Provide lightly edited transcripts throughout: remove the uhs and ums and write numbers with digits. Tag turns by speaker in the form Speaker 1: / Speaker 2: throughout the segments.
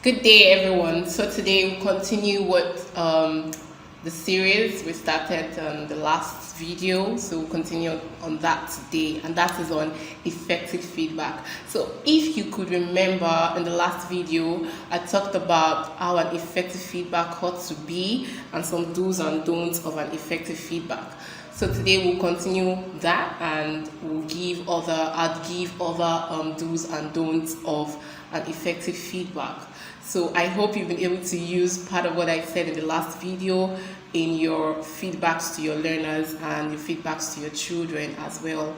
Speaker 1: Good day, everyone. So today we'll continue with the series we started on the last video. So we'll continue on that today, and that is on effective feedback. So if you could remember in the last video, I talked about how an effective feedback ought to be and some do's and don'ts of an effective feedback. So today we'll continue that, and I'll give other do's and don'ts of an effective feedback. So I hope you've been able to use part of what I said in the last video in your feedbacks to your learners and your feedbacks to your children as well.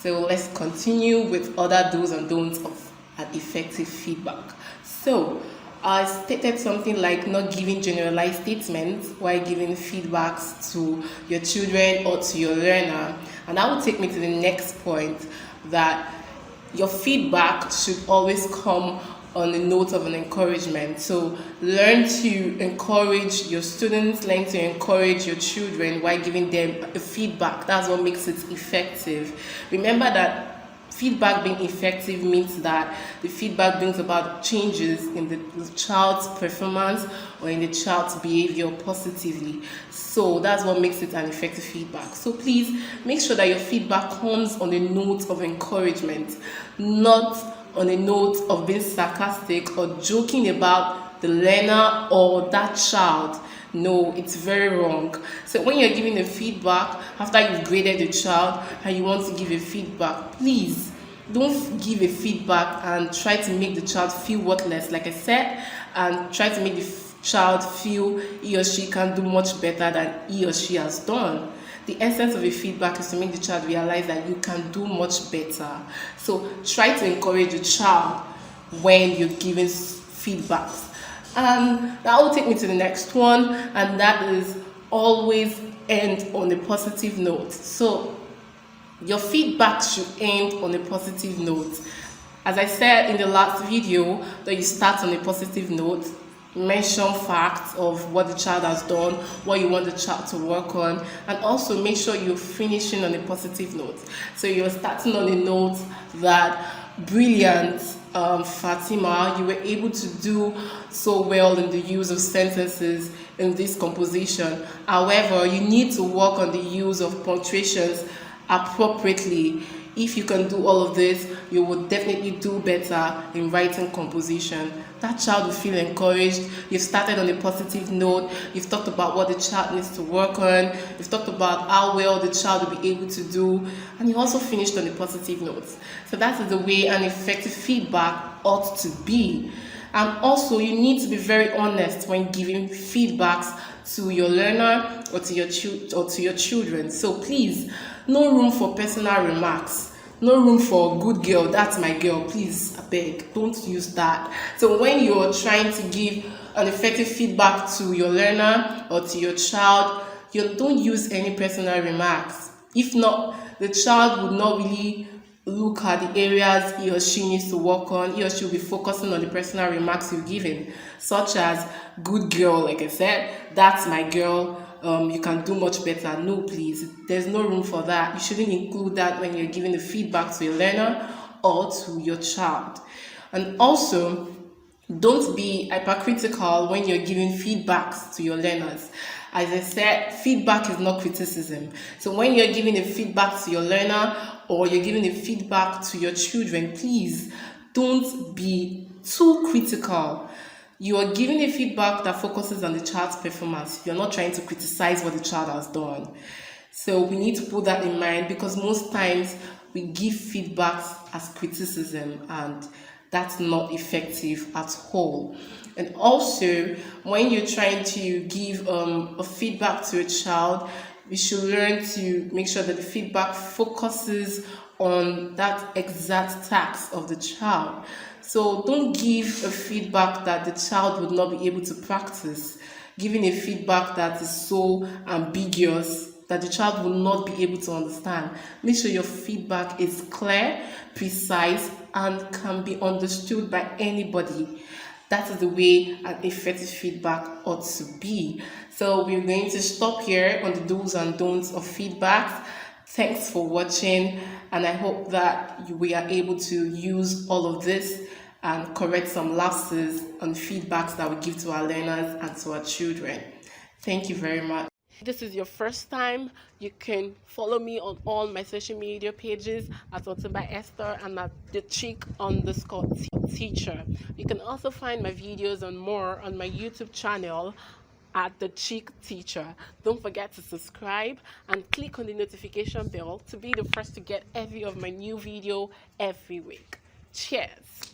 Speaker 1: So let's continue with other do's and don'ts of an effective feedback. So I stated something like not giving generalized statements while giving feedbacks to your children or to your learner. And that will take me to the next point, that your feedback should always come on the note of an encouragement. So learn to encourage your students, learn to encourage your children while giving them a feedback. That's what makes it effective. Remember that feedback being effective means that the feedback brings about changes in the child's performance or in the child's behavior positively. So that's what makes it an effective feedback. So please make sure that your feedback comes on a note of encouragement, not on a note of being sarcastic or joking about the learner or that child. No, it's very wrong. So when you're giving a feedback after you've graded the child and you want to give a feedback, please don't give a feedback and try to make the child feel worthless, like I said, and try to make the child feel he or she can do much better than he or she has done. The essence of a feedback is to make the child realize that you can do much better. So try to encourage the child when you're giving feedbacks. And that will take me to the next one, and that is always end on a positive note. So your feedback should end on a positive note. As I said in the last video, that you start on a positive note, mention facts of what the child has done, what you want the child to work on, and also make sure you're finishing on a positive note. So you're starting on a note that brilliant, Fatima, you were able to do so well in the use of sentences in this composition. However, you need to work on the use of punctuations appropriately. If you can do all of this, you will definitely do better in writing composition. That child will feel encouraged. You've started on a positive note. You've talked about what the child needs to work on. You've talked about how well the child will be able to do. And you also finished on a positive note. So that is the way an effective feedback ought to be. And also, you need to be very honest when giving feedbacks to your learner or to your children. So please, no room for personal remarks. No room for good girl, that's my girl. Please, I beg, don't use that. So when you're trying to give an effective feedback to your learner or to your child, you don't use any personal remarks. If not, the child would not really look at the areas he or she needs to work on. He or she will be focusing on the personal remarks you've given, such as good girl, like I said, that's my girl. You can do much better. No, please. There's no room for that. You shouldn't include that when you're giving the feedback to your learner or to your child. And also, don't be hypercritical when you're giving feedbacks to your learners. As I said, feedback is not criticism. So when you're giving a feedback to your learner or you're giving a feedback to your children, please don't be too critical. You are giving a feedback that focuses on the child's performance. You're not trying to criticize what the child has done. So we need to put that in mind, because most times we give feedbacks as criticism, and that's not effective at all. And also, when you're trying to give a feedback to a child, we should learn to make sure that the feedback focuses on that exact task of the child. So don't give a feedback that the child would not be able to practice. Giving a feedback that is so ambiguous that the child will not be able to understand. Make sure your feedback is clear, precise, and can be understood by anybody. That is the way an effective feedback ought to be. So we're going to stop here on the do's and don'ts of feedback. Thanks for watching, and I hope that we are able to use all of this and correct some lapses on feedbacks that we give to our learners and to our children. Thank you very much. If this is your first time, you can follow me on all my social media pages at Autumn by Esther and at the Chic_Teacher. You can also find my videos and more on my YouTube channel at the Chic Teacher. Don't forget to subscribe and click on the notification bell to be the first to get every of my new video every week. Cheers!